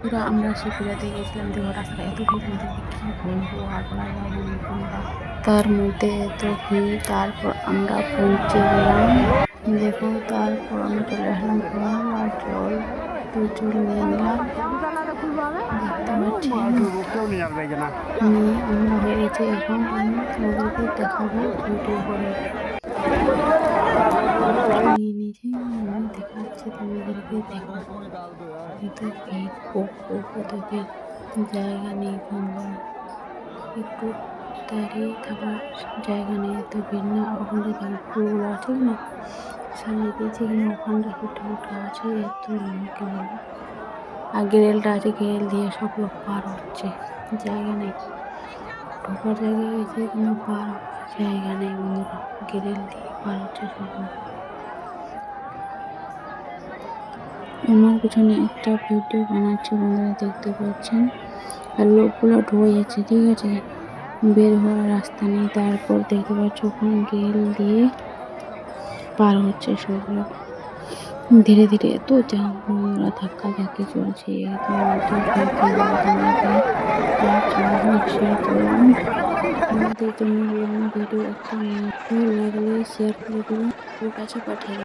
পুরো আমরা শিবপুরাতে গেছিলাম, দেখো রাস্তায় এত ভিড়, ওদেরকে কী বলবো আর বলা যাবে না তোমরা। তার মধ্যে এত ভিড়, তারপর আমরা পৌঁছে গেলাম। দেখো তারপর আমরা চলে আসলাম ফল আর জল, তো জল নিয়ে নিলাম, দেখতে পাচ্ছি। নিয়ে আমরা হয়ে গেছি, এখন আমি তোমাদেরকে দেখাবো ভিডিও করে নিয়ে নিয়েছি, আমি দেখাচ্ছি তোমাদেরকে। দেখো এত ভিড়, কত ভিড়, জায়গা নেই বন্ধুরা, একটু দাঁড়িয়ে থাকার জায়গা নেই, এত ভিড় না। ওখানে দেখো ফুলগুলো আছে না সাজিয়ে দিয়েছে, কিন্তু ওখানটা ফুটে আছে, এত লোক বলো। আর গ্রেলটা আছে, গ্রেল দিয়ে সব লোক পার হচ্ছে, জায়গা নেই, ঢোকার জায়গা হয়েছে কিন্তু পার হওয়ার জায়গা নেই বন্ধুরা, গ্রেল দিয়ে পার হচ্ছে সব লোক। আমার পিছনে একটা ভিডিও বানাচ্ছে বন্ধুরা, দেখতে পাচ্ছেন, আর লোকগুলো ঢুকে যাচ্ছে, ঠিক আছে, বের হওয়ার রাস্তা নেই। তারপর দেখতে পাচ্ছ ওখানে গ্রিল দিয়ে পার হচ্ছে সব লোক, ধীরে ধীরে। এত জাম বন্ধুরা, ধাক্কা ধাক্কি চলছে, আমাদের জন্য লং ভিডিও একটা লাগলে শেয়ার করে দেবেন, ওর কাছে পাঠিয়ে দেবেন।